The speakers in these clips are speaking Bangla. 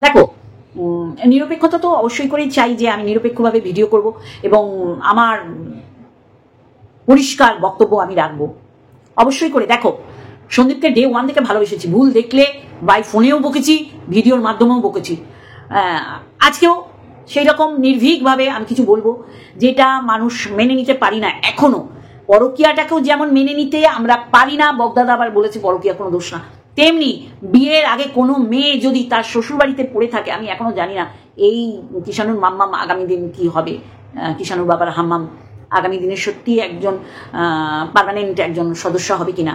দেখো, নিরপেক্ষতা তো অবশ্যই করেই চাই যে আমি নিরপেক্ষভাবে ভিডিও করব এবং আমার পরিষ্কার বক্তব্য আমি রাখবো অবশ্যই করে। দেখো, সন্দীপকে ডে 1 থেকে ভালোবেসেছি, ভুল দেখলে বাই ফোনেও বকেছি, ভিডিওর মাধ্যমেও বকেছি, আজকেও সেই রকম নির্ভীকভাবে আমি কিছু বলবো যেটা মানুষ মেনে নিতে পারি না এখনো। পরকীয়াটাকেও যেমন মেনে নিতে আমরা পারি না, বগদাদা আবার বলেছে পরকীয়া কোনো দোষ না, তেমনি বিয়ের আগে কোনো মেয়ে যদি তার শ্বশুরবাড়িতে পড়ে থাকে, আমি এখনো জানি না এই কিষাণুর মাম্মাম আগামী দিন কি হবে, কিষাণুর বাবার হাম্মাম আগামী দিনে সত্যি একজন পার্মানেন্ট একজন সদস্য হবে কিনা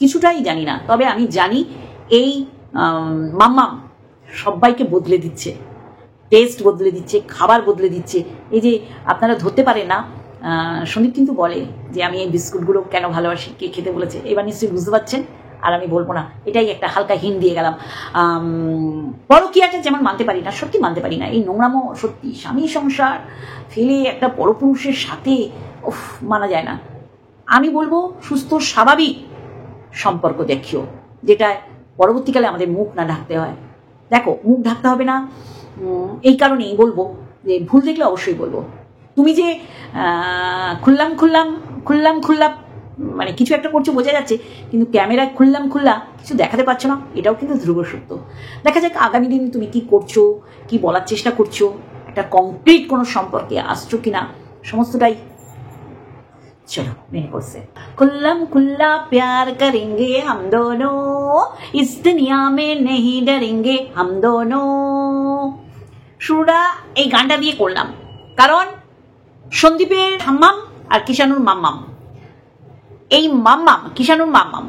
কিছুটাই জানি না। তবে আমি জানি এই মাম্মাম সবাইকে বদলে দিচ্ছে, টেস্ট বদলে দিচ্ছে, খাবার বদলে দিচ্ছে। এই যে আপনারা ধরতে পারেন না, সন্দীপ কিন্তু বলে যে আমি এই বিস্কুটগুলো কেন ভালোবাসি, কে খেতে বলেছে, এবার নিশ্চয়ই বুঝতে পারছেন, আর আমি বলবো না, এটাই একটা হালকা হিন্ট দিয়ে গেলাম। পরকীয়াটা যেমন মানতে পারি না, সত্যি মানতে পারি না, এই নোংরামো সত্যি স্বামী সংসার ফেলে একটা পরপুরুষের সাথে মানা যায় না। আমি বলবো সুস্থ স্বাভাবিক সম্পর্ক দেখিও, যেটা পরবর্তীকালে আমাদের মুখ না ঢাকতে হয়। দেখো, মুখ ঢাকতে হবে না এই কারণেই বলবো যে ভুল দেখলে অবশ্যই বলবো। তুমি যে খুল্লাম মানে কিছু একটা করছো বোঝা যাচ্ছে, কিন্তু ক্যামেরায় খুল্লা কিছু দেখাতে পারছো না, এটাও কিন্তু ধ্রুব সত্য। দেখা যাক আগামী দিন তুমি কি করছো, কি বলার চেষ্টা করছো, একটা কংক্রিট কোনো সম্পর্কে আসছো কিনা, সমস্তটাই चलो मेरे से खुल्ला प्यार करेंगे हम दोनों, इस दुनिया में नहीं डरेंगे हम दोनों। শুরুটা এই গানটা দিয়ে করলাম কারণ সন্দীপের হাম্মাম আর কিষাণুর মাম্মাম, এই মাম্মাম কিষাণুর মাম্মাম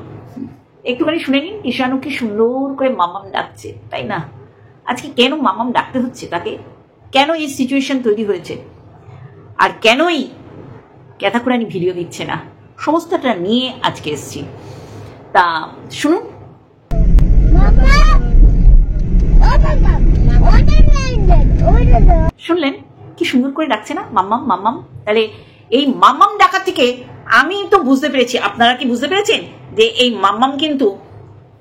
একটুখানি শুনে নিন, কিষাণু কি সুন্দর করে মাম্মাম ডাকছে, তাই না? আজকে কেন মাম্মাম ডাকতে হচ্ছে তাকে, কেন এই সিচুয়েশন তৈরি হয়েছে, আর কেনই ক্যাথাকুরানি ভিডিও দিচ্ছে না, সমস্তটা নিয়ে আজকে এসেছি। তা শুনুন। শুনলেন কি সুন্দর করে ডাকছে না মাম্মাম মাম্মাম? তাহলে এই মাম্মাম ডাকা থেকে আমি তো বুঝতে পেরেছি, আপনারা কি বুঝতে পেরেছেন যে এই মাম্মাম কিন্তু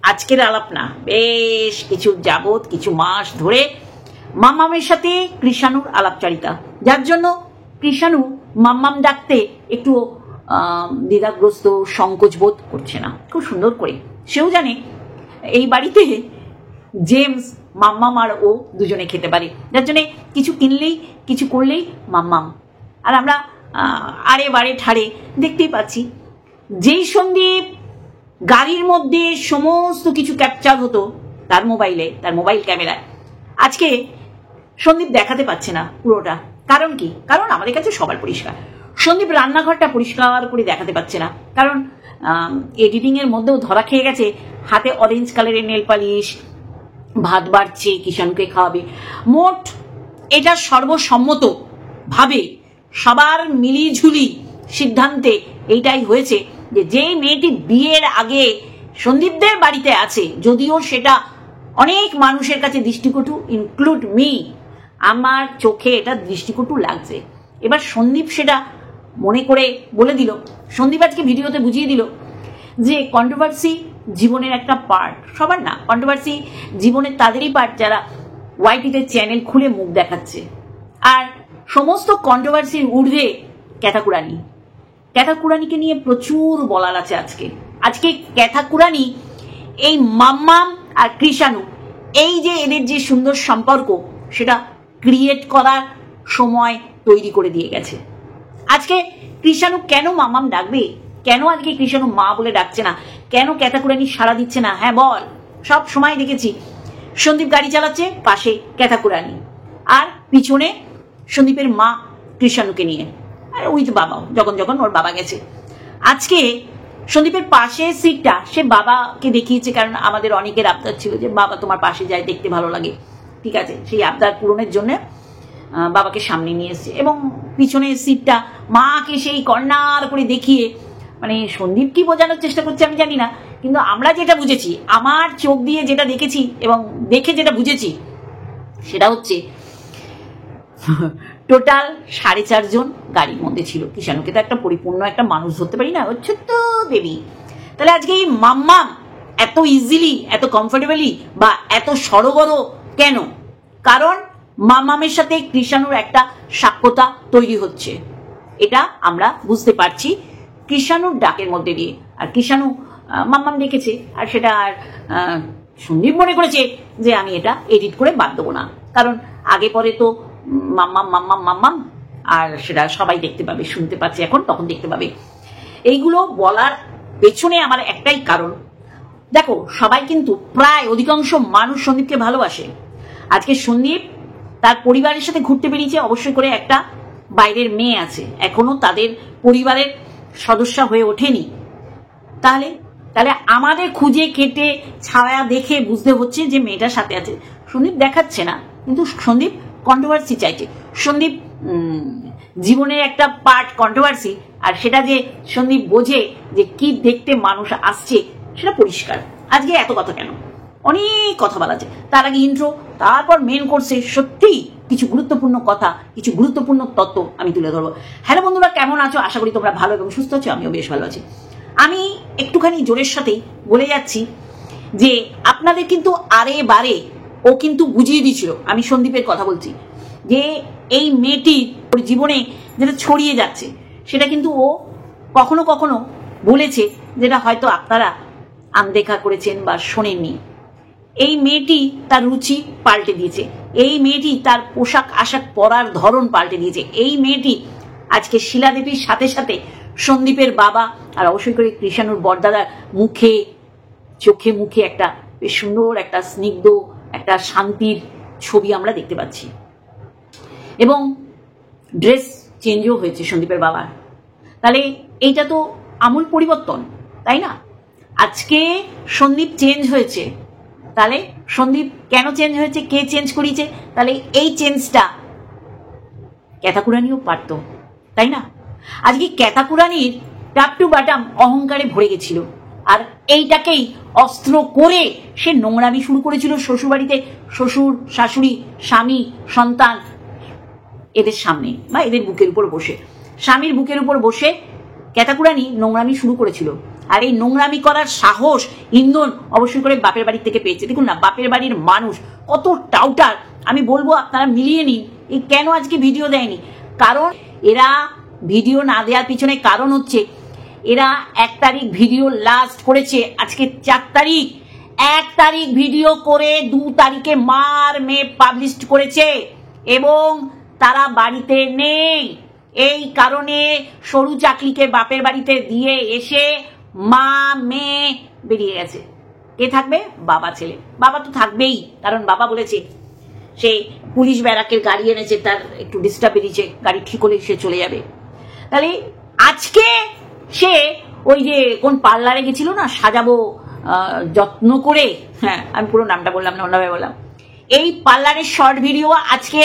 আজকের আলাপ না, বেশ কিছু যাবত কিছু মাস ধরে মাম্মামের সাথে কৃষাণুর আলাপচারিতা, যার জন্য কৃষাণু মাম্মাম ডাকতে একটু দ্বিধাগ্রস্ত, সংকোচ বোধ করছে না, খুব সুন্দর করে সেও জানে এই বাড়িতে জেমস মাম্মাম আর ও দুজনে খেতে পারে, যার জন্যে কিছু কিনলেই কিছু করলেই মাম্মাম। আর আমরা আরে বারে ঠাড়ে দেখতেই পাচ্ছি, যেই সন্দীপ গাড়ির মধ্যে সমস্ত কিছু ক্যাপচার হতো তার মোবাইলে, তার মোবাইল ক্যামেরায়, আজকে সন্দীপ দেখাতে পাচ্ছে না পুরোটা। কারণ কি? কারণ আমাদের কাছে সবার পরিষ্কার, সন্দীপ রান্নাঘরটা পরিষ্কার করে দেখাতে পারছে না, কারণ এডিটিং এর মধ্যেও ধরা খেয়ে গেছে, হাতে অরেঞ্জ কালারের নেল পালিশ, ভাত বাড়ছে, কিষাণুকে খাওয়াবে। মোট এটা সর্বসম্মত ভাবে সবার মিলিঝুলি সিদ্ধান্তে এইটাই হয়েছে যে যেই মেয়েটি বিয়ের আগে সন্দীপদের বাড়িতে আছে, যদিও সেটা অনেক মানুষের কাছে দৃষ্টিকটু, ইনক্লুড মি, আমার চোখে এটা দৃষ্টিকটু লাগছে। এবার সন্দীপ সেটা মনে করে বলে দিল, সন্দীপ আজকে ভিডিওতে বুঝিয়ে দিল যে কন্ট্রোভার্সি জীবনের একটা পার্ট, সবার না, কন্ট্রোভার্সি জীবনের তাদেরই পার্ট যারা ওয়াইটিতে চ্যানেল খুলে মুখ দেখাচ্ছে। আর সমস্ত কন্ট্রোভার্সির ঊর্ধ্বে ক্যাথাকুরানি, ক্যাথাকুরানিকে নিয়ে প্রচুর বলার আছে আজকে ক্যাথাকুরানি এই মাম্মাম আর কৃষাণু, এই যে এদের যে সুন্দর সম্পর্ক সেটা ক্রিয়েট করার সময় তৈরি করে দিয়ে গেছে। আজকে কৃষাণু কেন মাম্মাম ডাকবে, কেন আজকে কৃষাণু মা বলে ডাকছে না, কেন ক্যাথাকুরানি সাড়া দিচ্ছে না? হ্যাঁ বল, সব সময় দেখেছি সন্দীপ গাড়ি চালাচ্ছে, পাশে ক্যাথাকুরানি, আর পিছনে সন্দীপের মা কৃষাণুকে নিয়ে, আর ওই তো বাবাও, যখন ওর বাবা গেছে। আজকে সন্দীপের পাশে সিটটা সে বাবাকে দেখিয়েছে, কারণ আমাদের অনেকের আবদার ছিল যে বাবা তোমার পাশে যায়, দেখতে ভালো লাগে, ঠিক আছে, সেই আবদার পূরণের জন্য বাবাকে সামনে নিয়ে এসছে, এবং পিছনের সিটটা মাকে সেই কর্নার করে দেখিয়ে, মানে সন্দীপ কি বোঝানোর চেষ্টা করছে আমি জানি না, কিন্তু আমরা যেটা বুঝেছি, আমার চোখ দিয়ে যেটা দেখেছি এবং দেখে যেটা বুঝেছি, সেটা হচ্ছে টোটাল 4.5 জন গাড়ির মধ্যে ছিল। কিষাণুকে তো একটা পরিপূর্ণ একটা মানুষ ধরতে পারি না, হচ্ছে তো বেবি। তাহলে আজকে এই মাম্মাম এত ইজিলি, এত কমফোর্টেবলি বা এত সরবর কেন? কারণ মামামের সাথে কৃষাণুর একটা সাক্ষ্যতা তৈরি হচ্ছে, এটা আমরা বুঝতে পারছি কৃষাণুর ডাকের মধ্যে দিয়ে। আর কৃষাণু মাম্মাম ডেকেছে, আর সেটা আর সন্দীপ মনে করেছে যে আমি এটা এডিট করে বাদ দেবো না, কারণ আগে পরে তো মাম্মাম মাম্মাম মাম্মাম, আর সেটা সবাই দেখতে পাবে, শুনতে পাচ্ছে এখন, তখন দেখতে পাবে। এইগুলো বলার পেছনে আমার একটাই কারণ, দেখো সবাই কিন্তু প্রায় অধিকাংশ মানুষ সন্দীপকে ভালোবাসে। আজকে সন্দীপ তার পরিবারের সাথে ঘুরতে বেরিয়েছে, অবশ্যই করে একটা বাইরের মেয়ে আছে, এখনো তাদের পরিবারের সদস্য হয়ে ওঠেনি। তাহলে আমাদের খুঁজে কেটে ছায়া দেখে বুঝতে হচ্ছে যে মেয়েটার সাথে আছে। সন্দীপ দেখাচ্ছে না, কিন্তু সন্দীপ কন্ট্রোভার্সি চাইছে। সন্দীপ জীবনের একটা পার্ট কন্ট্রোভার্সি, আর সেটা যে সন্দীপ বোঝে যে কি দেখতে মানুষ আসছে সেটা পরিষ্কার। আজকে এত কথা কেন, অনেক কথা বলা আছে, তার আগে ইন্ট্রো, তারপর মেন কোর্সে সত্যি কিছু গুরুত্বপূর্ণ কথা, কিছু গুরুত্বপূর্ণ তত্ত্ব আমি তুলে ধরবো। হ্যালো বন্ধুরা, কেমন আছো? আশা করি তোমরা ভালো এবং সুস্থ আছো, আমিও বেশ ভালো আছি। আমি একটুখানি জোরের সাথেই বলে যাচ্ছি যে আপনাদের কিন্তু আরে বারে ও কিন্তু বুঝিয়ে দিয়েছিল, আমি সন্দীপের কথা বলছি, যে এই মেয়েটির ওর জীবনে যেটা ছড়িয়ে যাচ্ছে সেটা কিন্তু ও কখনো কখনো বলেছে, যেটা হয়তো আপনারা আনদেখা করেছেন বা শোনেননি। এই মেয়েটি তার রুচি পাল্টে দিয়েছে, এই মেয়েটি তার পোশাক আশাক পরার ধরন পাল্টে দিয়েছে। এই মেয়েটি আজকে শিলা দেবীর সাথে সাথে সন্দীপের বাবা আর অবশ্যই করে কৃষাণুর বড়দাদার মুখে চোখে মুখে একটা বেশ সুন্দর একটা স্নিগ্ধ একটা শান্তির ছবি আমরা দেখতে পাচ্ছি। এবং ড্রেস চেঞ্জও হয়েছে সন্দীপের বাবার। তাহলে এইটা তো আমূল পরিবর্তন, তাই না? আজকে সন্দীপ চেঞ্জ হয়েছে, তাহলে সন্দীপ কেন চেঞ্জ হয়েছে, কে চেঞ্জ করিয়েছে? তাহলে এই চেঞ্জটা ক্যাথাকুরানিও পারত, তাই না? আজকে ক্যাথাকুরানির টাপ টু বাটাম অহংকারে ভরে গেছিল, আর এইটাকেই অস্ত্র করে সে নোংরামি শুরু করেছিল শ্বশুরবাড়িতে, শ্বশুর শাশুড়ি স্বামী সন্তান এদের সামনে বা এদের বুকের উপর বসে, স্বামীর বুকের উপর বসে ক্যাথাকুরানি নোংরামি শুরু করেছিল। আর এই নোংরামি করার সাহস ইন্ধন অবশ্যই করে বাপের বাড়ি থেকে পেয়েছে। দেখুন না, বাপের বাড়ির মানুষ কত টাউটার, আমি বলবো আপনারা মিলিয়ে নিন এই কেন আজকে ভিডিও দেয়নি। কারণ এরা ভিডিও না দেওয়ার পিছনে কারণ হচ্ছে, এরা 1 তারিখ ভিডিও লাস্ট করেছে, আজকে 4 তারিখ, 1 তারিখ ভিডিও করে 2 তারিখে মার মেয়ে পাবলিশ করেছে এবং তারা বাড়িতে নেই। এই কারণে সরু চাকলিকে বাপের বাড়িতে দিয়ে এসে মা মেয়ে বেরিয়ে গেছে। কে থাকবে? বাবা ছেলে। বাবা তো থাকবেই, কারণ বাবা বলেছে সে পুলিশ ব্যারাকের গাড়ি এনেছে, তার একটু ডিস্টার্ব বেরিয়েছে, গাড়ি ঠিক হলে সে চলে যাবে। তাহলে আজকে সে ওই যে কোন পার্লারে গেছিল না, সাজাবো যত্ন করে, হ্যাঁ আমি পুরো নামটা বললাম না, অন্যভাবে বললাম, এই পার্লারের শর্ট ভিডিও আজকে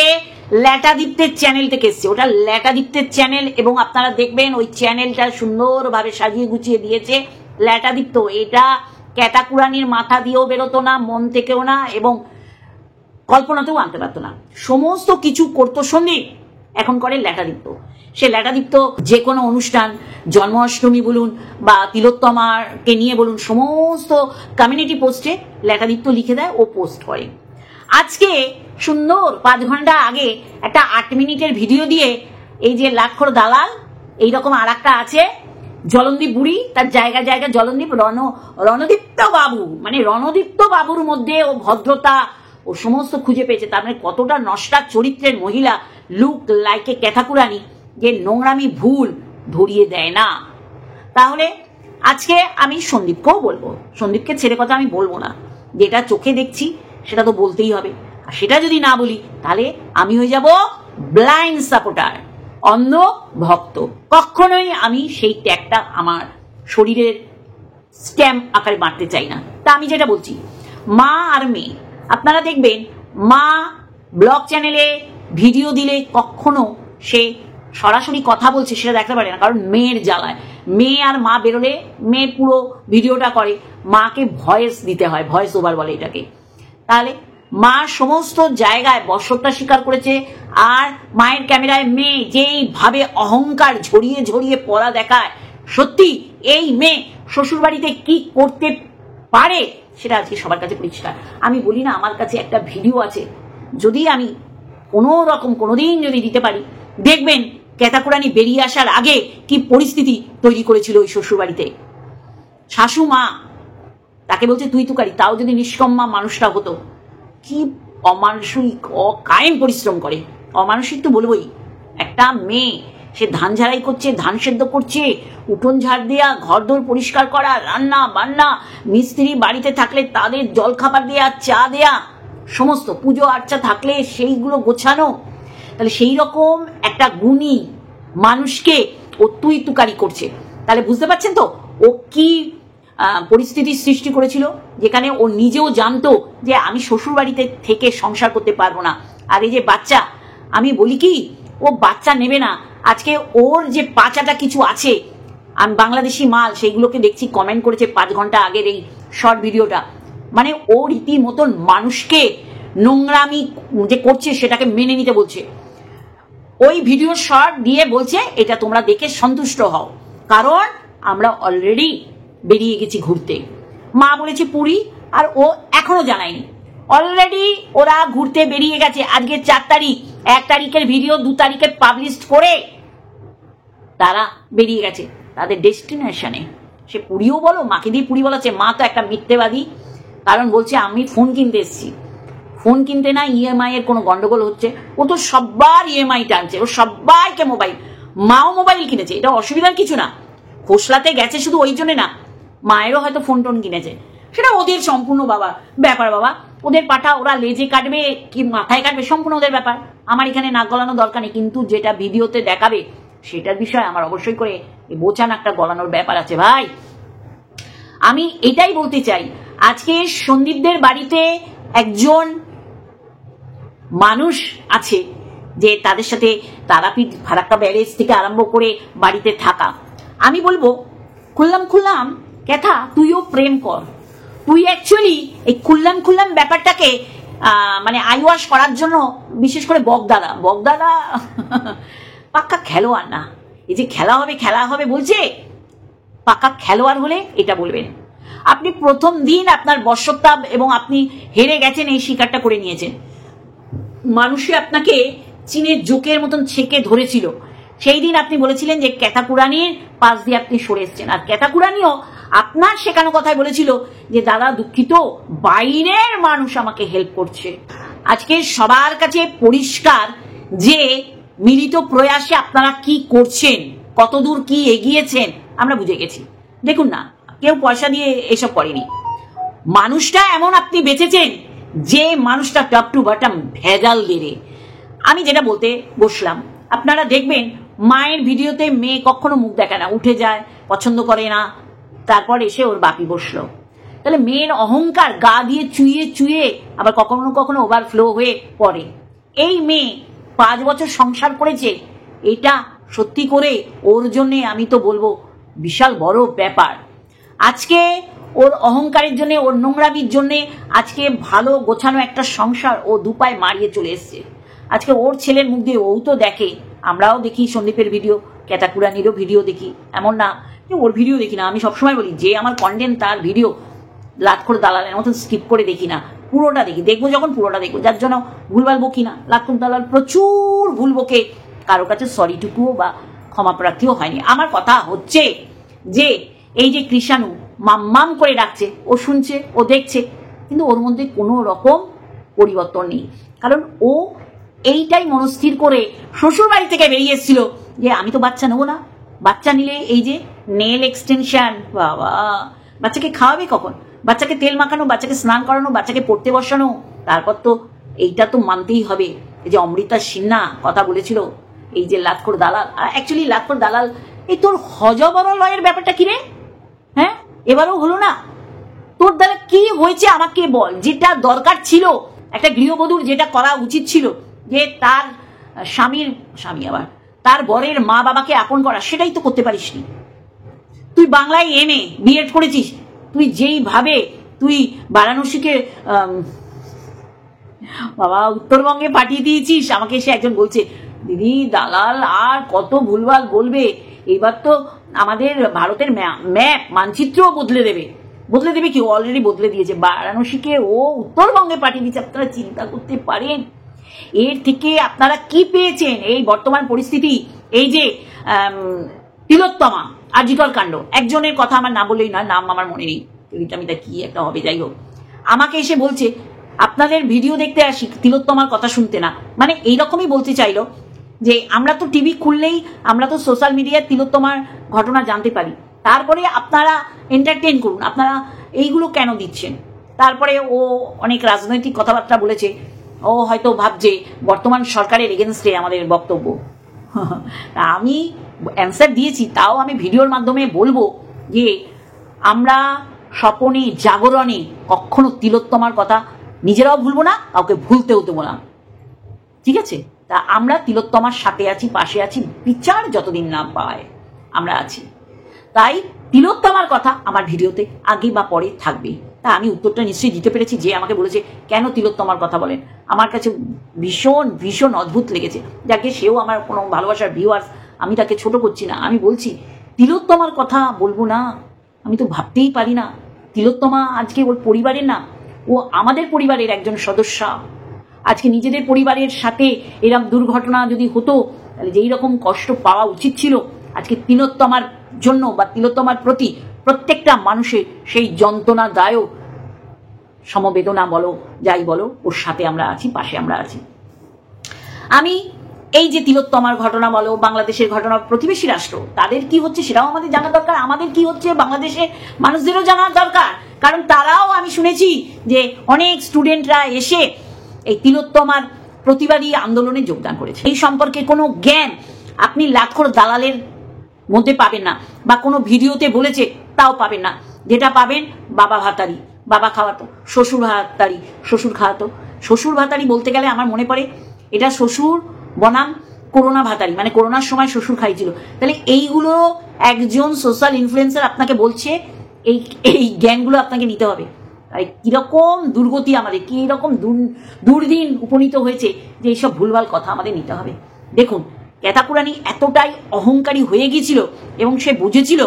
ল্যাটাদীপ্তের চ্যানেল থেকে এসছে। ওটা ল্যাটাদীপ্তের চ্যানেল, এবং আপনারা দেখবেন ওই চ্যানেলটা সুন্দরভাবে সাজিয়ে গুছিয়ে দিয়েছে ল্যাটাদীপ্ত। এটা ক্যাথাকুরানির মাথা দিয়েও বেরোতো না, মন থেকেও না, এবং কল্পনাতেও আনতে পারতো না। সমস্ত কিছু করতো সন্দীপ, এখন করে ল্যাটাদীপ্ত। সে ল্যাটাদীপ্ত যে কোনো অনুষ্ঠান, জন্মাষ্টমী বলুন বা তিলোত্তমাকে নিয়ে বলুন, সমস্ত কমিউনিটি পোস্টে ল্যাটাদীপ্ত লিখে দেয়, ও পোস্ট করে। আজকে সুন্দর 5 ঘন্টা আগে একটা 8 মিনিটের ভিডিও দিয়ে এই যে লাক্ষর দালাল, এইরকম আর একটা আছে জলন্দীপ বুড়ি, তার জায়গায় জায়গায় জলন্দীপ, রণদীপ্ত বাবু, মানে রণদীপ্ত বাবুর মধ্যে ও ভদ্রতা ও সমস্ত খুঁজে পেয়েছে। তার মানে কতটা নষ্টা চরিত্রের মহিলা, লুক লাইকে ক্যাথাকুরানি, যে নোংরামি ভুল ধরিয়ে দেয় না। তাহলে আজকে আমি সন্দীপকেও বলবো, সন্দীপকে ছেড়ে কথা আমি বলবো না, যেটা চোখে দেখছি সেটা তো বলতেই হবে। আর সেটা যদি না বলি তাহলে আমি হয়ে যাব ব্লাইন্ড সাপোর্টার, অন্ধ ভক্ত। কখনোই আমি সেই ট্যাগটা আমার শরীরের স্ট্যাম্প আকারে মারতে চাই না। তা আমি যেটা বলছি, মা আর মেয়ে, আপনারা দেখবেন মা ব্লগ চ্যানেলে ভিডিও দিলে কখনো সে সরাসরি কথা বলছে সেটা দেখতে পারে না, কারণ মেয়ের জ্বালায়। মেয়ে আর মা বেরোলে মেয়ে পুরো ভিডিওটা করে, মাকে ভয়েস দিতে হয়, ভয়েস ওভার বলে এটাকে। তাহলে মা সমস্ত জায়গায় বশ্যতা স্বীকার করেছে, আর মায়ের ক্যামেরায় মেয়ে যেইভাবে অহংকার ঝরিয়ে ঝরিয়ে পড়া দেখায়, সত্যি এই মেয়ে শ্বশুরবাড়িতে কি করতে পারে সেটা আজকে সবার কাছে পরিষ্কার। আমি বলি না, আমার কাছে একটা ভিডিও আছে যদি আমি কোনো রকম কোনোদিন যদি দিতে পারি, দেখবেন ক্যাতাকুরানি বেরিয়ে আসার আগে কি পরিস্থিতি তৈরি করেছিল ওই শ্বশুরবাড়িতে। শাশুমা তাকে বলছে তুই তুকারি, তাও যদি নিষ্কম্মা মানুষটা হতো, কি অমানসিক অকায়েম পরিশ্রম করে। অমানসিক তো বলবোই। একটা মেয়ে সে ধান ঝাড়াই করছে, ধান সেদ্ধ করছে, উঠোন ঝাড় দেয়া, ঘরদোর পরিষ্কার করা, রান্না বান্না, মিস্ত্রি বাড়িতে থাকলে তাদের জলখাবার দেয়া, চা দেয়া, সমস্ত পুজো আর্চা থাকলে সেইগুলো গোছানো। তাহলে সেই রকম একটা গুণী মানুষকে ও তুই তুকারি করছে। তাহলে বুঝতে পারছেন তো ও কি পরিস্থিতির সৃষ্টি করেছিল, যেখানে ও নিজেও জানতো যে আমি শ্বশুর বাড়িতে থেকে সংসার করতে পারবো না। আর এই যে বাচ্চা, আমি বলি কি ও বাচ্চা নেবে না। আজকে ওর যে পাচাটা কিছু আছে, আমি বাংলাদেশি মাল সেইগুলোকে দেখছি, কমেন্ট করেছে 5 ঘন্টা আগের এই শর্ট ভিডিওটা, মানে ও রীতিমতন মানুষকে নোংরামি যে করছে সেটাকে মেনে নিতে বলছে। ওই ভিডিও শর্ট দিয়ে বলছে এটা তোমরা দেখে সন্তুষ্ট হও, কারণ আমরা অলরেডি বেরিয়ে গেছি ঘুরতে। মা বলেছে পুরী, আর ও এখনো জানায়নি। অলরেডি ওরা ঘুরতে বেরিয়ে গেছে। আজকে 4 তারিখ, 1 তারিখের ভিডিও 2 তারিখে পাবলিশ করে তারা বেরিয়ে গেছে তাদের ডেস্টিনেশনে। সে পুরীও বলো, মাকে দিয়ে পুরী বলাচ্ছে। মা তো একটা মিথ্যেবাদী, কারণ বলছে আমি ফোন কিনতে এসেছি। ফোন কিনতে না, ইএমআই এর কোনো গন্ডগোল হচ্ছে। ও তো সবার ইএমআই টানছে, ও সবাইকে মোবাইল, মাও মোবাইল কিনেছে, এটা অসুবিধার কিছু না। খোসলাতে গেছে শুধু ওই জন্য না, মায়েরও হয়তো ফোন টোন কিনেছে, সেটা ওদের সম্পূর্ণ ব্যাপার বাবা। ওদের পাঠা, ওরা লেজে কাটবে কি মাথায় কাটবে সম্পূর্ণ ওদের ব্যাপার। আমার এখানে নাক গলানো দরকার নেই, কিন্তু যেটা ভিডিওতে দেখাবে সেটার বিষয়ে আমার অবশ্যই করে বোচা নাকটা গলানোর ব্যাপার আছে ভাই। আমি এটাই বলতে চাই, আজকে সন্দীপদের বাড়িতে একজন মানুষ আছে যে তাদের সাথে তারাপীঠ, ফারাক্কা ব্যারেজ থেকে আরম্ভ করে বাড়িতে থাকা। আমি বলবো খুললাম কথা, তুইও প্রেম কর। তুই অ্যাকচুয়ালি এই খুললাম ব্যাপারটাকে মানে আইওয়াশ করার জন্য, বিশেষ করে বগদাদা পাক্কা খেলোয়াড় না। এই যে খেলা হবে বলছে, পাক্কা খেলোয়াড় হলে এটা বলবেন। আপনি প্রথম দিন আপনার বর্ষত্তাপ এবং আপনি হেরে গেছেন এই শিকারটা করে নিয়েছেন। মানুষই আপনাকে চীনের জোকের মতন ছেকে ধরেছিল। সেই দিন আপনি বলেছিলেন যে ক্যাতাকুরানির পাশ দিয়ে আপনি সরে এসছেন, আর ক্যাতাকুরানিও আপনার শেখানো কথায় বলেছিল যে দাদা দুঃখিত, বাইরের মানুষ আমাকে হেল্প করছে। আজকে সবার কাছে পরিষ্কার যে মিলিত প্রয়াসে আপনারা কি করছেন, কতদূর কি এগিয়েছেন আমরা বুঝে গেছি। দেখুন না, কেউ পয়সা দিয়ে এসব করেনি। মানুষটা এমন আপনি বেঁচেছেন যে মানুষটা টপ টু বটম ভেজাল গেড়ে। আমি যেটা বলতে বসলাম, আপনারা দেখবেন মায়ের ভিডিওতে মেয়ে কখনো মুখ দেখায় না, উঠে যায়, পছন্দ করে না, তারপর এসে ওর বাপি বসলো। তাহলে মেয়ের অহংকার গা দিয়ে চুইয়ে আবার কখনো ওভারফ্লো হয়ে পড়ে। এই মেয়ে 5 বছর সংসার করেছে, এটা সত্যি করে ওর জন্যে আমি তো বলবো বিশাল বড় ব্যাপার। আজকে ওর অহংকারের জন্য, ওর নোংরামির জন্য আজকে ভালো গোছানো একটা সংসার ও দুপায় মারিয়ে চলে এসছে। আজকে ওর ছেলের মুখ দিয়ে ও তো দেখে, আমরাও দেখি সন্দীপের ভিডিও, ক্যাতাকুরানিরও ভিডিও দেখি, এমন না যে ওর ভিডিও দেখি না। আমি সবসময় বলি যে আমার কন্টেন্ট তার ভিডিও লাটখোর দালালের মতন স্কিপ করে দেখি না, পুরোটা দেখি। দেখবো যখন পুরোটা দেখবো, যার জন্য ভুলভাল বকি না। লাটখোর দালাল প্রচুর ভুল বকে, কারো কাছে সরিটুকুও বা ক্ষমা প্রার্থীও হয়নি। আমার কথা হচ্ছে যে এই যে কৃষাণু মাম্মাম করে ডাকছে, ও শুনছে, ও দেখছে, কিন্তু ওর মধ্যে কোনো রকম পরিবর্তন নেই। কারণ ও এইটাই মনস্থির করে শ্বশুর বাড়ি থেকে বেরিয়ে এসেছিল যে আমি তো বাচ্চা নেবো না। বাচ্চা নিলে এই যে নেল এক্সটেনশন, বাবা, বাচ্চাকে খাওয়াবে কখন? বাচ্চাকে তেল মাখানো, বাচ্চাকে স্নান করানো, বাচ্চাকে পড়তে বসানো, তারপর তো এইটা তো মানতেই হবে। এই যে অমৃতা সিনহা কথা বলেছিল, এই যে লাটখোর দালাল, অ্যাকচুয়ালি লাটখোর দালাল, এই তোর হজবরলয়ের ব্যাপারটা কি রে? হ্যাঁ, এবারও হলো না। তোর দ্বারা কি হয়েছে আমাকে বল। যেটা দরকার ছিল একটা গৃহবধূর, যেটা করা উচিত ছিল, যে তার স্বামী আবার তার বরের মা বাবাকে আপন করা, সেটাই তো করতে পারিসনি। তুই বাংলায় এমএ বিএড করেছিস, তুই যেইভাবে তুই বারাণসীকে বাবা উত্তরবঙ্গে পাঠিয়ে দিয়েছিস। আমাকে এসে একজন বলছে, দিদি দালাল আর কত ভুলভাল বলবে, এবার তো আমাদের ভারতের ম্যাপ মানচিত্রও বদলে দেবে কি, অলরেডি বদলে দিয়েছে। বারাণসীকে ও উত্তরবঙ্গে পাঠিয়ে দিয়েছে। আপনারা চিন্তা করতে পারেন এর থেকে আপনারা কি পেয়েছেন? এই বর্তমান পরিস্থিতি, এই যে তিলোত্তমা আজিকর কাণ্ড, একজনের কথা আমার না বললেই নয়, নাম আমার মনে নেই, রিটামিটা কি একটা হবে, যাই হোক, আমাকে এসে বলছে আপনাদের ভিডিও দেখতে আসি, তিলোত্তমার কথা শুনতে না। মানে এইরকমই বলতে চাইলো যে আমরা তো টিভি খুললেই, আমরা তো সোশ্যাল মিডিয়ায় তিলোত্তমার ঘটনা জানতে পারি, তারপরে আপনারা এন্টারটেন করুন, আপনারা এইগুলো কেন দিচ্ছেন? তারপরে ও অনেক রাজনৈতিক কথাবার্তা বলেছে, ও হয়তো ভাবছে বর্তমান সরকারের এগেনস্টে আমাদের বক্তব্য। আমি অ্যান্সার দিয়েছি, তাও আমি ভিডিওর মাধ্যমে বলবো যে আমরা স্বপনে জাগরণে কখনো তিলোত্তমার কথা নিজেরাও ভুলবো না, কাউকে ভুলতেও দেবো না, ঠিক আছে? তা আমরা তিলোত্তমার সাথে আছি, পাশে আছি, বিচার যতদিন না পায় আমরা আছি। তাই তিলোত্তমার কথা আমার ভিডিওতে আগে বা পরে থাকবে। তা আমি উত্তরটা নিশ্চয়ই দিতে পেরেছি। যে আমাকে বলেছে কেন তিলোত্তমার কথা বলেন, আমার কাছে ভীষণ ভীষণ অদ্ভুত লেগেছে। যাকে সেও আমার কোনো ভালোবাসার ভিউয়ার্স, আমি তাকে ছোট করছি না, আমি বলছি তিলোত্তমার কথা বলবো না, আমি তো ভাবতেই পারি না। তিলোত্তমা আজকে ওর পরিবারের না, ও আমাদের পরিবারের একজন সদস্য। আজকে নিজেদের পরিবারের সাথে এরকম দুর্ঘটনা যদি হতো, তাহলে যেই রকম কষ্ট পাওয়া উচিত ছিল, আজকে তিলোত্তমার জন্য বা তিলোত্তমার প্রতি প্রত্যেকটা মানুষের সেই যন্ত্রণাদায়ক সমবেদনা বলো, যাই বলো, ওর সাথে আমরা আছি, পাশে আমরা আছি। আমি এই যে তিলোত্তমার ঘটনা বলো, বাংলাদেশের ঘটনা, প্রতিবেশী রাষ্ট্র তাদের কি হচ্ছে সেটাও আমাদের জানা দরকার, আমাদের কি হচ্ছে বাংলাদেশের মানুষদেরও জানা দরকার। কারণ তারাও, আমি শুনেছি যে অনেক স্টুডেন্টরা এসে এই তিলোত্তমার প্রতিবাদী আন্দোলনে যোগদান করেছে। এই সম্পর্কে কোনো জ্ঞান আপনি লাখোর দালালের মধ্যে পাবেন না, বা কোনো ভিডিওতে বলেছে তাও পাবেন না। যেটা পাবেন বাবা ভাতারি, বাবা খাওয়াতো, শ্বশুর ভাতারি, শ্বশুর খাওয়াতো। শ্বশুর ভাতারি বলতে গেলে আমার মনে পড়ে এটা শ্বশুর বনাম করোনা ভাতারি, মানে করোনার সময় শ্বশুর খাইছিল। তাহলে এইগুলো একজন সোশ্যাল ইনফ্লুয়েন্সার আপনাকে বলছে, এই জ্ঞানগুলো আপনাকে নিতে হবে। তাই কিরকম দুর্গতি আমাদের, কিরকম দুর্দিন উপনীত হয়েছে যে এইসব ভুলভাল কথা আমাদের নিতে হবে। দেখুন, ক্যাতাকুরানি এতটাই অহংকারী হয়ে গিয়েছিল এবং সে বুঝেছিল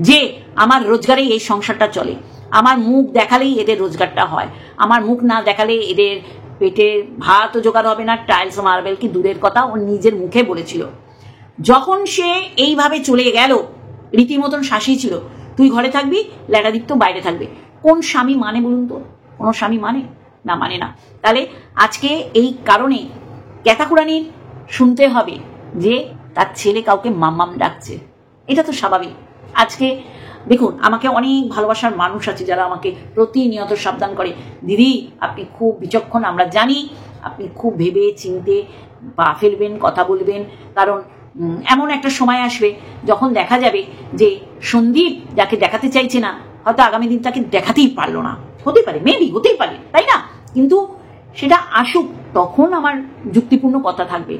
যে আমার রোজগারে এই সংসারটা চলে, আমার মুখ দেখালেই এদের রোজগারটা হয়, আমার মুখ না দেখালে এদের পেটের ভাতও জোগাড় হবে না, টাইলস মার্বেল কি দূরের কথা, ও নিজের মুখে বলেছিল। যখন সে এইভাবে চলে গেল, রীতিমতন শাসিয়েছিল, তুই ঘরে থাকবি, ল্যাটাদীপ্ত বাইরে থাকবে। কোন স্বামী মানে বলুন তো? কোনো স্বামী মানে না, মানে না। তাহলে আজকে এই কারণে ক্যাতাকুরানির শুনতে হবে যে তার ছেলে কাউকে মাম্মাম ডাকছে, এটা তো স্বাভাবিক। আজকে দেখুন, আমাকে অনেক ভালোবাসার মানুষ আছে যারা আমাকে প্রতিনিয়ত সাবধান করে, দিদি আপনি খুব বিচক্ষণ, আমরা জানি আপনি খুব ভেবে চিনতে পা ফেলবেন, কথা বলবেন, কারণ এমন একটা সময় আসবে যখন দেখা যাবে যে সন্দীপ যাকে দেখাতে চাইছে না, হয়তো আগামী দিন তাকে দেখাতেই পারলো না, হতে পারে, মেবি হতেই পারে, তাই না? কিন্তু সেটা আসুক, তখন আমার যুক্তিপূর্ণ কথা থাকবে।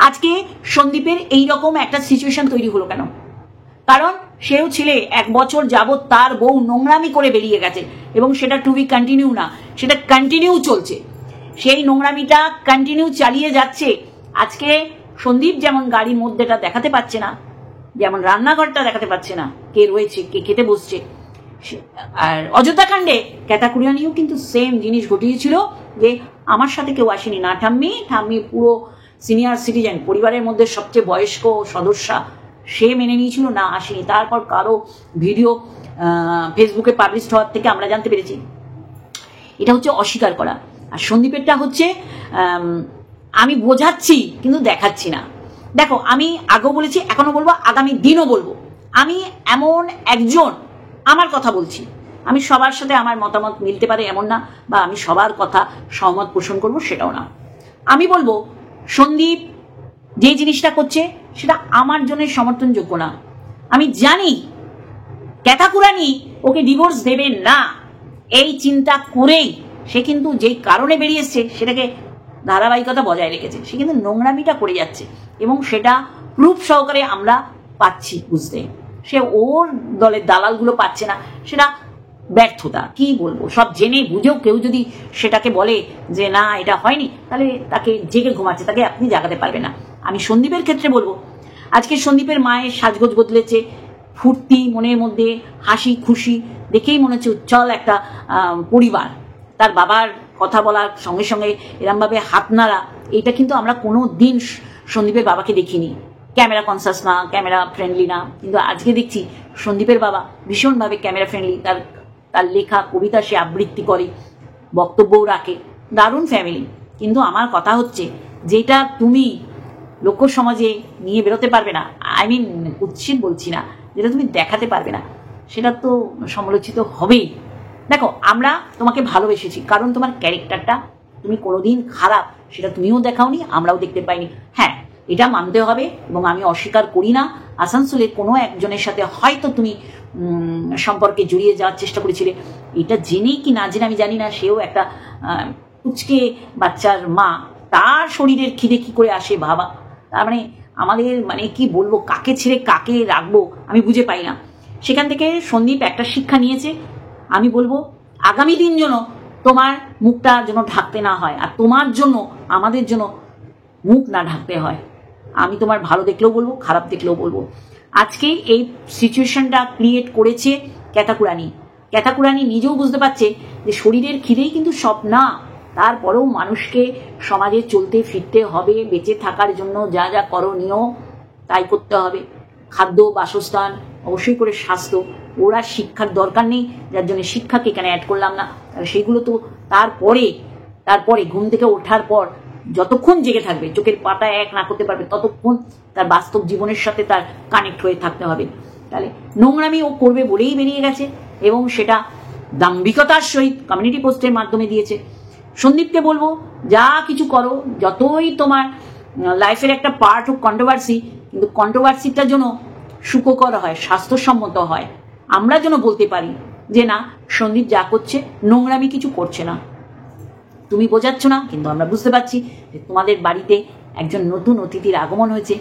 আজকে সন্দীপের এইরকম একটা সিচুয়েশন তৈরি হলো কেন? কারণ সেও ছেলে, 1 বছর যাবৎ তার বউ নোংরামি করে বেরিয়ে গেছে, এবং সেটা টু বি কন্টিনিউ না, সেটা কন্টিনিউ চলছে, সেই নোংরামিটা কন্টিনিউ চালিয়ে যাচ্ছে। আজকে সন্দীপ যেমন গাড়ির মধ্যেটা দেখাতে পারছে না, যেমন রান্নাঘরটা দেখাতে পারছে না, কে রয়েছে, কে খেতে বসছে, আর অযোধ্যা কাণ্ডে ক্যাতাকুরানিও কিন্তু সেম জিনিস ঘটিয়েছিল, যে আমার সাথে কেউ আসেনি, না ঠাম্মি পুরো সিনিয়র সিটিজেন, পরিবারের মধ্যে সবচেয়ে বয়স্ক সদস্যা, সে মেনে নিয়েছিল, না আসেনি। তারপর কারো ভিডিও ফেসবুকে পাবলিশ হওয়ার থেকে আমরা জানতে পেরেছি। এটা হচ্ছে অস্বীকার করা। আর সন্দীপেরটা হচ্ছে আমি বোঝাচ্ছি কিন্তু দেখাচ্ছি না। দেখো, আমি আগেও বলেছি, এখনো বলবো, আগামী দিনও বলবো, আমি এমন একজন, আমার কথা বলছি, আমি সবার সাথে আমার মতামত মিলতে পারে এমন না, বা আমি সবার কথা সহমত পোষণ করব সেটাও না। আমি বলবো সন্দীপ যে জিনিসটা করছে সেটা আমার জন্য সমর্থনযোগ্য না। আমি জানি ক্যাতাকুরানি ওকে ডিভোর্স দেবেন না, এই চিন্তা করেই সে কিন্তু যেই কারণে বেরিয়ে এসছে সেটাকে ধারাবাহিকতা বজায় রেখেছে। সে কিন্তু নোংরামিটা করে যাচ্ছে, এবং সেটা প্রুফ সহকারে আমরা পাচ্ছি বুঝতে। সে ওর দলের দালালগুলো পাচ্ছে না, সেটা ব্যর্থতা, কি বলবো, সব জেনে বুঝেও কেউ যদি সেটাকে বলে যে না এটা হয়নি, তাহলে তাকে জেগে ঘুমাচ্ছে, তাকে আপনি জাগাতে পারবেন না। আমি সন্দীপের ক্ষেত্রে বলবো, আজকে সন্দীপের মায়ের সাজগোজ বদলেছে, ফুর্তি মনের মধ্যে, হাসি খুশি, দেখেই মনে হচ্ছে উজ্জ্বল একটা পরিবার। তার বাবার কথা বলার সঙ্গে সঙ্গে এরমভাবে হাত নাড়া, এটা কিন্তু আমরা কোনো দিন সন্দীপের বাবাকে দেখিনি। ক্যামেরা কনসাস না, ক্যামেরা ফ্রেন্ডলি না, কিন্তু আজকে দেখছি সন্দীপের বাবা ভীষণভাবে ক্যামেরা ফ্রেন্ডলি। তার লেখা কবিতা সে আবৃত্তি করে, বক্তব্যও রাখে, দারুণ ফ্যামিলি। কিন্তু আমার কথা হচ্ছে, যেটা তুমি লোক সমাজে নিয়ে বেরোতে পারবে না, আই মিন কুৎসিত বলছি না, যেটা তুমি দেখাতে পারবে না, সেটা তো সমালোচিত হবেই। দেখো, আমরা তোমাকে ভালোবেসেছি কারণ তোমার ক্যারেক্টারটা, তুমি কোনোদিন খারাপ সেটা তুমিও দেখাওনি, আমরাও দেখতে পাইনি। হ্যাঁ, এটা মানতে হবে এবং আমি অস্বীকার করি না, আসানসোলের কোনো একজনের সাথে হয়তো তুমি সম্পর্কে জড়িয়ে যাওয়ার চেষ্টা করেছিলে। এটা জেনেই কি না জেনে আমি জানি না, সেও একটা কুচকে বাচ্চার মা, তার শরীরের খিদে কি করে আসে ভাবা। তার মানে আমাদের মানে কি বলবো, কাকে ছেড়ে কাকে রাখবো আমি বুঝে পাই না। সেখান থেকে সন্দীপ একটা শিক্ষা নিয়েছে। আমি বলবো আগামী দিন যেন তোমার মুখটা যেন ঢাকতে না হয়, আর তোমার জন্য আমাদের জন্য মুখ না ঢাকতে হয়। আমি তোমার ভালো দেখলেও বলবো, খারাপ দেখলেও বলবো। আজকে এই সিচুয়েশনটা ক্রিয়েট করেছে ক্যাথাকুরানি। ক্যাথাকুরানি নিজেও বুঝতে পারছে যে শরীরের খিদেই কিন্তু সব না, তারপরেও মানুষকে সমাজে চলতে ফিরতে হবে, বেঁচে থাকার জন্য যা যা করণীয় তাই করতে হবে। খাদ্য, বাসস্থান, অবশ্যই করে স্বাস্থ্য, ওরা শিক্ষার দরকার নেই, যার জন্য শিক্ষাকে এখানে অ্যাড করলাম না। সেগুলো তো তারপরে ঘুম থেকে ওঠার পর যতক্ষণ জেগে থাকবে, চোখের পাতা এক না করতে পারবে, ততক্ষণ তার বাস্তব জীবনের সাথে তার কানেক্ট হয়ে থাকতে হবে। তাহলে নোংরামি ও করবে বলেই বেরিয়ে গেছে, এবং সেটা দাম্ভিকতার সহিত কমিউনিটি পোস্টের মাধ্যমে দিয়েছে। সন্দীপকে বলবো, যা কিছু করো, যতই তোমার লাইফের একটা পার্ট হোক কন্ট্রোভার্সি, কিন্তু কন্ট্রোভার্সিটা যেন সুখকর হয়, স্বাস্থ্যসম্মত হয়। আমরা যেন বলতে পারি যে না, সন্দীপ যা করছে নোংরামি কিছু করছে না। তুমি বোঝাচ্ছ না, কিন্তু আমরা বুঝতে পারছি যে তোমাদের বাড়িতে একজন নতুন অতিথির আগমন হয়েছে,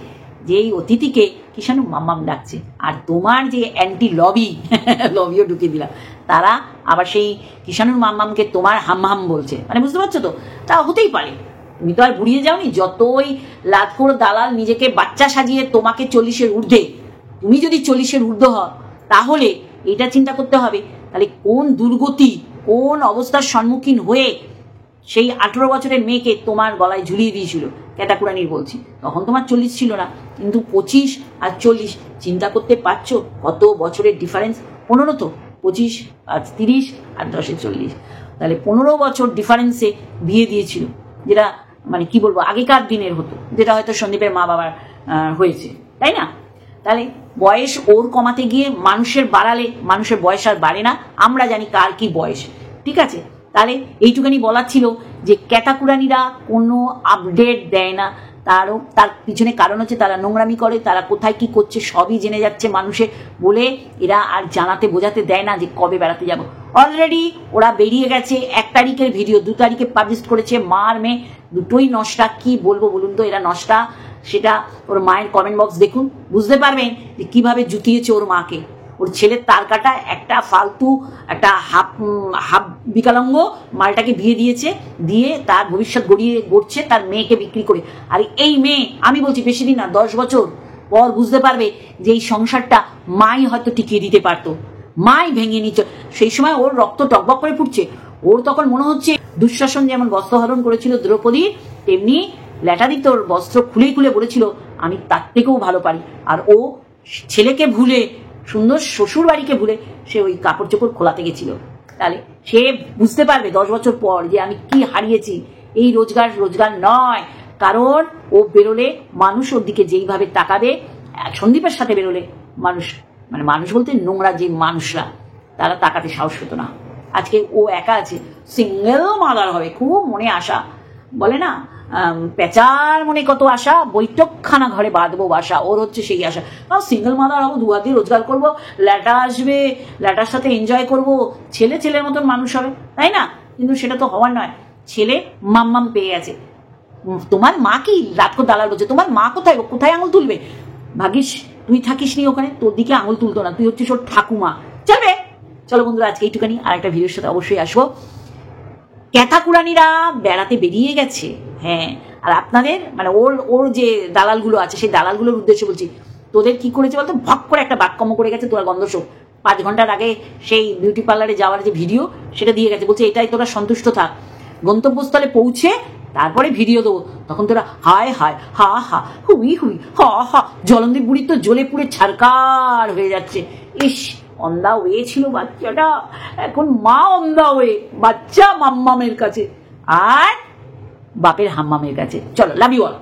যে এই অতিথিকে কিষাণু মাম্মাম ডাকছে। আর তোমার যে অ্যান্টি লবিও ঢুকিয়ে দিলাম, তারা আবার সেই কিষাণুর মাম্মামকে তোমার হাম বলছে। মানে বুঝতে পারছো তো, তা হতেই পারে। তুমি তো আর বুড়িয়ে যাওনি। যতই লাতখোর দালাল নিজেকে বাচ্চা সাজিয়ে তোমাকে 40-এর ঊর্ধ্বে, তুমি যদি 40-এর ঊর্ধ্ব হও, তাহলে এটা চিন্তা করতে হবে তাহলে কোন দুর্গতি, কোন অবস্থার সম্মুখীন হয়ে সেই 18 বছরের মেয়েকে তোমার গলায় ঝুলিয়ে দিয়েছিল। ক্যাথাকুরানির বলছি, তখন তোমার 40 ছিল না, কিন্তু 25 আর 40 চিন্তা করতে পারছো কত বছরের ডিফারেন্স? 15 তো, 25 আর 30 আর 10-এ 40, তাহলে 15 বছর ডিফারেন্সে বিয়ে দিয়েছিল, যেটা মানে কি বলবো আগেকার দিনের হতো, যেটা হয়তো সন্দীপের মা বাবার হয়েছে, তাই না? তাহলে বয়স ওর কমাতে গিয়ে মানুষের বাড়ালে মানুষের বয়স আর বাড়ে না। আমরা জানি কার কি বয়স, ঠিক আছে? তাহলে এইটুখানি বলার ছিল যে ক্যাথাকুরানিরা কোনো আপডেট দেয় না। তার পিছনে কারণ হচ্ছে তারা নোংরামি করে, তারা কোথায় কি করছে সবই জেনে যাচ্ছে মানুষের বলে, এরা আর জানাতে বোঝাতে দেয় না যে কবে বেড়াতে যাব। অলরেডি ওরা বেরিয়ে গেছে, 1 তারিখের ভিডিও 2 তারিখে পাবলিশ করেছে। মার মেয়ে দুটোই নষ্টা। কি বলবো বলুন তো, এরা নষ্টা। সেটা ওর মায়ের কমেন্ট বক্স দেখুন, বুঝতে পারবেন যে কিভাবে জুতিয়েছে ওর মাকে। ওর ছেলের তার কাটা একটা ফালতু একটা হাফ বিকলাঙ্গ মালটাকে বিয়ে দিয়েছে, দিয়ে তার ভবিষ্যৎ গড়ছে তার মেয়েকে বিক্রি করে। আর এই মেয়ে, আমি বলছি বেশি দিন না, 10 বছর পর বুঝতে পারবে যে এই সংসারটা মাই হয়তো টিকিয়ে দিতে পারতো, মাই ভেঙে নিচ্ছে। সেই সময় ওর রক্ত টকবক করে ফুটছে। ওর তখন মনে হচ্ছে দুঃশাসন যেমন বস্ত্রহরণ করেছিল দ্রৌপদী, তেমনি ল্যাটাদিত্য ওর বস্ত্র খুলে খুলে বলেছিল আমি তার থেকেও ভালো পারি। আর ও ছেলেকে ভুলে, সুন্দর শ্বশুর বাড়িকে ভুলে সে ওই কাপড় চোপড় খোলাতে গেছিল। তাহলে সে বুঝতে পারবে 10 বছর পর যে আমি কি হারিয়েছি। এই রোজগার নয়, কারণ ও বেরোলে মানুষ ওর দিকে যেইভাবে তাকাবে, সন্দীপের সাথে বেরোলে মানুষ বলতে নোংরা যে মানুষরা, তারা তাকাতে সাহস হতো না। আজকে ও একা আছে, সিঙ্গেল মাদার হবে, খুব মনে আশা। বলে না পেঁচার মনে কত আশা, বৈঠকখানা ঘরে বাঁধবো বাসা। ওর হচ্ছে সেই আশা, সিঙ্গেল মাদার হবো, 2 হাত দিয়ে রোজগার করবো, ল্যাটা আসবে, ল্যাটার সাথে এনজয় করবো, ছেলের মতন মানুষ হবে, তাই না? কিন্তু সেটা তো হওয়ার নয়। ছেলে মাম্মাম পেয়ে গেছে। তোমার মা কি রাতকো দালাল বলছে, তোমার মা কোথায় আঙুল তুলবে? ভাগিস তুই থাকিস নি ওখানে, তোর দিকে আঙুল তুলতো না, তুই হচ্ছিস ওর ঠাকুমা। চলবে, চলো বন্ধুরা, আজকে এইটুখানি। আর একটা ভিডিওর সাথে অবশ্যই আসবো। ক্যাথাকুরানিরা বেড়াতে বেরিয়ে গেছে, হ্যাঁ। আর আপনাদের মানে ওর যে দালালগুলো আছে, সেই দালালগুলোর উদ্দেশ্যে বলছি, তোদের কি করেছে বলতো, ভক করে একটা বাক্যম করে গেছে। তোরা গন্ধশোক 5 ঘন্টার আগে সেই বিউটি পার্লারে যাওয়ার যে ভিডিও, সেটা দিয়ে গেছে, বলছে এটাই তোরা সন্তুষ্ট থাক। গন্তব্যস্থলে পৌঁছে তারপরে ভিডিও দেবো, তখন তোরা হায় হায় হা হা হুই হুই হা হা, জলন্দীপ বুড়ি তো জ্বলে পুড়ে ছারকার হয়ে যাচ্ছে। ইস, অন দা ওয়ে ছিল বাচ্চাটা, এখন মা অন দা ওয়ে, বাচ্চা মাম্মামের কাছে আর বাপের হাম্মামের কাছে। চলো, লাভ ইউ অল।